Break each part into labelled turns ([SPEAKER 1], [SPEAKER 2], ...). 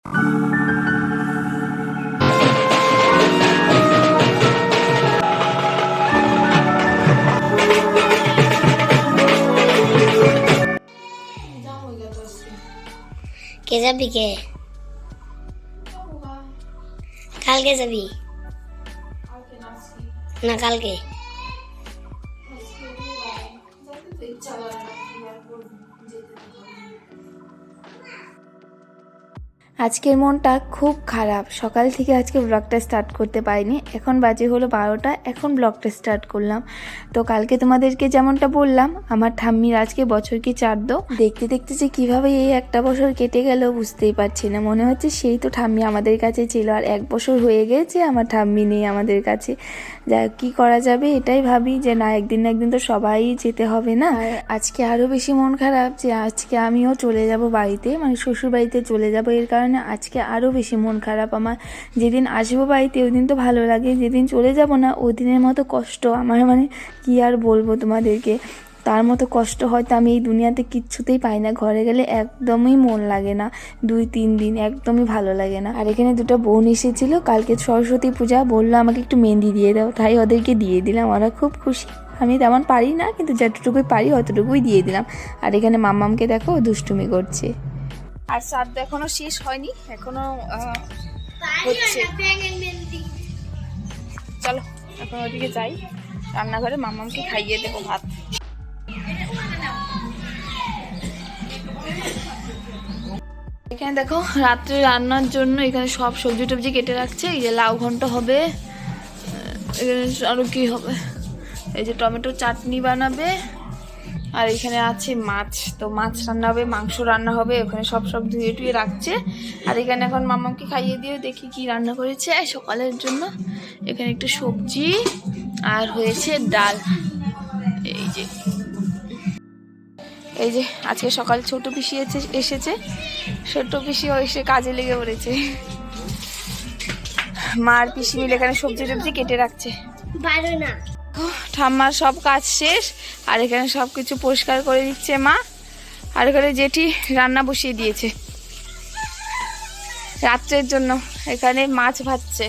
[SPEAKER 1] কে যাবি কে? কালকে যাবি না? কালকে
[SPEAKER 2] আজকের মনটা খুব খারাপ। সকাল থেকে আজকে ব্লগটা স্টার্ট করতে পারিনি। এখন বাজে হলো 12টা, এখন ব্লগটা স্টার্ট করলাম। তো কালকে তোমাদেরকে যেমনটা বললাম, আমার ঠাম্মির আজকে বছর কি চারদো। দেখতে দেখতে যে কীভাবে এই একটা বছর কেটে গেল বুঝতেই পারছি না। মনে হচ্ছে সেই তো ঠাম্মি আমাদের কাছে ছিল, আর 1 বছর হয়ে গেছে আমার ঠাম্মি নেই আমাদের কাছে। যা কি করা যাবে এটাই ভাবি যে না, একদিন না একদিন তো সবাই যেতে হবে না। আর আজকে আরও বেশি মন খারাপ যে আজকে আমিও চলে যাব বাড়িতে, মানে শ্বশুর বাড়িতে চলে যাব। এর কারণে আজকে আরও বেশি মন খারাপ আমার। যেদিন আসবো বাড়িতে ওই দিন তো ভালো লাগে, যেদিন চলে যাব না ওই দিনের মতো কষ্ট আমার, মানে কি আর বলবো তোমাদেরকে। তার মতো কষ্ট হয়তো আমি এই দুনিয়াতে কিচ্ছুতেই পাই না। ঘরে গেলে একদমই মন লাগে না, 2-3 দিন একদমই ভালো লাগে না। আর এখানে দুটো বোন এসেছিলো, কালকে সরস্বতী পূজা, বললো আমাকে একটু মেহেন্দি দিয়ে দাও, তাই ওদেরকে দিয়ে দিলাম। ওরা খুব খুশি। আমি তেমন পারি না, কিন্তু যতটুকুই পারি অতটুকুই দিয়ে দিলাম। আর এখানে মাম্মামকে দেখো দুষ্টুমি করছে। আর শ্রাদ্ধ এখনো শেষ হয়নি, এখনো হচ্ছে। চলো এখন ওদিকে যাই, রান্নাঘরে মাম্মামকে খাইয়ে দেবো ভাত। এখানে দেখো রাত্রে রান্নার জন্য এখানে সব সবজি টবজি কেটে রাখছে। এই যে লাউ ঘন্ট হবে, এখানে আরো কি হবে, এই যে টমেটো চাটনি বানাবে, আর এখানে আছে মাছ। তো মাছ রান্না হবে, মাংস রান্না হবে, ওখানে সব ধুয়ে টুয়ে রাখছে। আর এখানে এখন মামাকে খাইয়ে দিয়ে দেখি কি রান্না করেছে সকালের জন্য। এখানে একটু সবজি আর হয়েছে ডাল। এই যে আজকে সকালে ছোট পিসি এসেছে, ছোট পিসিও এসে কাজে লেগে পড়েছে। মা আর পিসি মিলে এখানে সবজি টবজি কেটে রাখছে। ঠাম্মার সব কাজ শেষ, আর এখানে সব কিছু পরিষ্কার করে দিচ্ছে মা। আর এখানে জেঠি রান্না বসিয়ে দিয়েছে রাত্রের জন্য, এখানে মাছ ভাজছে।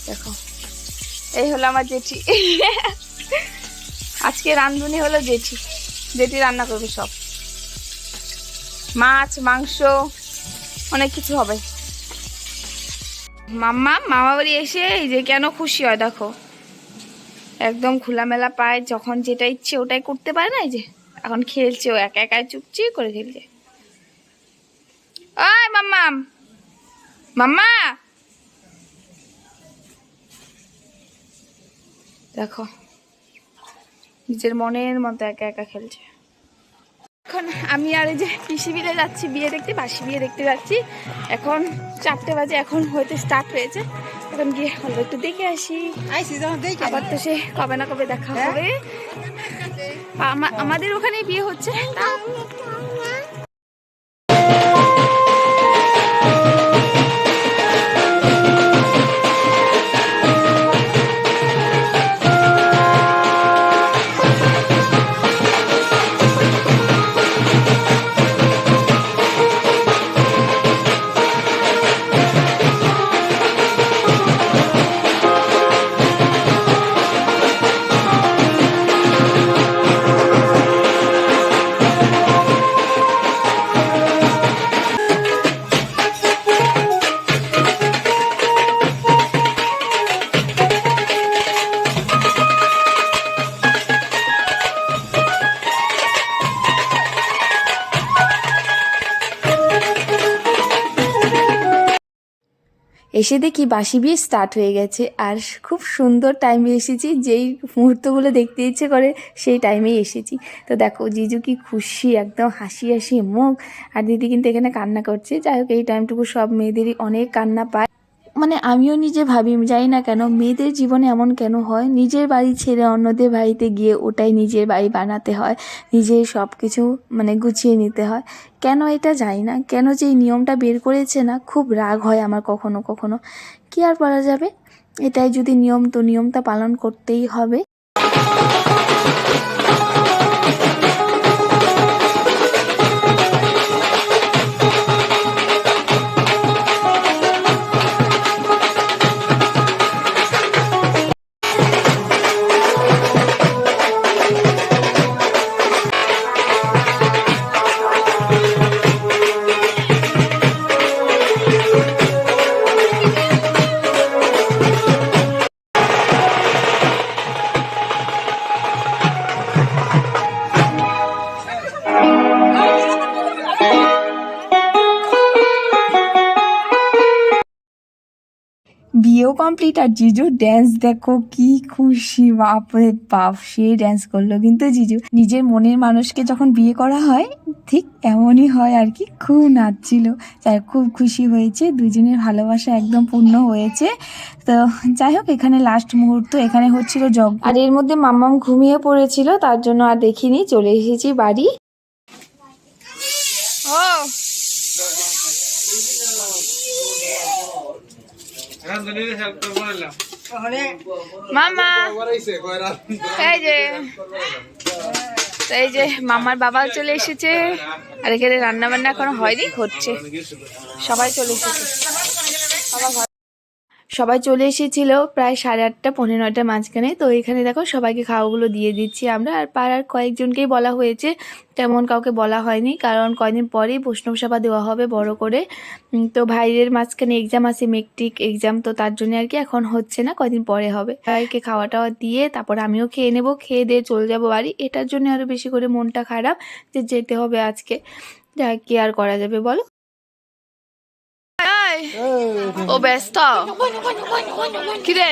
[SPEAKER 2] দেখো এই হলো আমার জেঠি। আজকে রান্ধুনি হলো জেঠি, জেঠি রান্না করবে সব, মাছ মাংস অনেক কিছু হবে। মাম্মা মামা বাড়ি এসে এই যে কেন খুশি হয় দেখো, একদম খোলামেলা পায়, যখন যেটা ইচ্ছে ওটাই করতে পারে না। এই যে এখন খেলছে, ও একা একা চুপচি করে খেলছে। ওই মাম্মা, মাম্মা দেখো নিজের মনের মতো একা একা খেলছে। এখন আমি আর এই যে পিসি বিলে যাচ্ছি বিয়ে দেখতে, বাসি বিয়ে দেখতে যাচ্ছি। এখন 4টে বাজে, এখন হয়তো স্টার্ট হয়েছে। এখন গিয়ে অল্প একটু দেখে আসি, আবার তো সে কবে না কবে দেখা হবে। আমাদের ওখানে বিয়ে হচ্ছে। এসে দেখি বাসি বিয়ে স্টার্ট হয়ে গেছে, আর খুব সুন্দর টাইমে এসেছি। যেই মুহূর্তগুলো দেখতে ইচ্ছে করে সেই টাইমেই এসেছি। তো দেখো জিজু কি খুশি, একদম হাসি হাসি মুখ। আর দিদি কিন্তু এখানে কান্না করছে। যাই হোক এই টাইমটুকু সব মেয়েদেরই অনেক কান্না পায়। মানে আমিও নিজে ভাবি, জানি না কেন মেয়েদের জীবনে এমন কেন হয়, নিজের বাড়ি ছেড়ে অন্যদের বাড়িতে গিয়ে ওটাই নিজের বাড়ি বানাতে হয়, নিজের সব কিছু মানে গুছিয়ে নিতে হয়। কেন এটা জানি না, কেন যে এই নিয়মটা বের করেছে না, খুব রাগ হয় আমার কখনো কখনো। কি আর বলা যাবে, এটাই যদি নিয়ম, তো নিয়মটা পালন করতেই হবে। বিয়েও কমপ্লিট আর জিজু ড্যান্স দেখো কি খুশি, বাপরে বাপ, সে ড্যান্স করলো। কিন্তু জিজু নিজের মনের মানুষকে যখন বিয়ে করা হয় ঠিক এমনই হয় আর কি, খুব নাচছিল। যাই হোক, খুব খুশি হয়েছে, দুজনের ভালোবাসা একদম পূর্ণ হয়েছে। তো যাই হোক, এখানে লাস্ট মুহূর্ত, এখানে হচ্ছিল যজ্ঞ। আর এর মধ্যে মাম্মাম ঘুমিয়ে পড়েছিল, তার জন্য আর দেখিনি, চলে এসেছি বাড়ি। ও মামা, এই যে এই যে মামার বাবা চলে এসেছে। আর এখানে রান্না বান্না এখনো হয়নি, হচ্ছে। সবাই চলে এসেছে, সবাই চলে এসেছিল প্রায় 8:30 পৌনে 9টার মাঝখানে। তো এখানে দেখো সবাইকে খাওয়াগুলো দিয়ে দিচ্ছি আমরা। আর পাড়ার কয়েকজনকেই বলা হয়েছে, তেমন কাউকে বলা হয়নি, কারণ কয়দিন পরেই বৈষ্ণব সভা দেওয়া হবে বড় করে। তো ভাইয়ের মাঝখানে এক্সাম আছে, মেট্রিক এক্সাম, তো তার জন্য আর কি এখন হচ্ছে না, কয়দিন পরে হবে। ভাইকে খাওয়া টাওয়া দিয়ে তারপর আমিও খেয়ে নেবো, খেয়ে দিয়ে চলে যাবো বাড়ি। এটার জন্য আরও বেশি করে মনটা খারাপ যে যেতে হবে আজকে। যা কি আর করা যাবে বলো। ও ব্যস্ত কিরে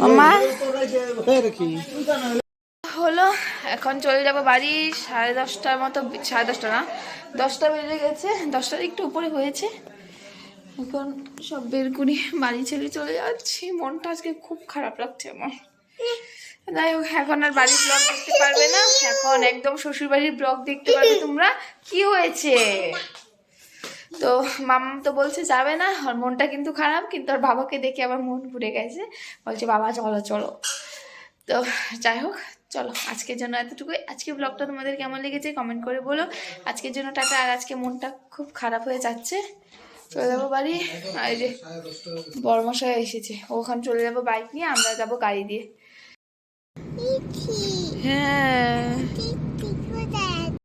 [SPEAKER 2] মামা হলো, এখন চলে যাব বাড়ি। 10:30টার মতো, 10:30 না, 10টা বেজে গেছে, 10টার একটু উপরে হয়েছে। এখন সব বের করি, বাড়ি ছেড়ে চলে যাচ্ছি। মনটা আজকে খুব খারাপ লাগছে আমার। যাই হোক, এখন আর বাড়ির ব্লগ দেখতে পারবে না, এখন একদম শ্বশুর বাড়ির ব্লগ দেখতে পারবে তোমরা। কি হয়েছে? তো মাম্মা তো বলছে যাবে না, আর মনটা কিন্তু খারাপ। কিন্তু আর বাবাকে দেখে আবার মন ঘুরে গেছে, বলছে বাবা চলো চলো। তো যাই হোক, চলো আজকের জন্য এতটুকুই। আজকে ব্লগটা তোমাদের কেমন লেগেছে কমেন্ট করে বলো। আজকের জন্য টাটা। আর আজকে মনটা খুব খারাপ হয়ে যাচ্ছে, চলে যাবো বাড়ি। আর এই যে বড়মশাই এসেছে, ওখানে চলে যাবো বাইক নিয়ে, আমরা যাবো গাড়ি দিয়ে। হ্যাঁ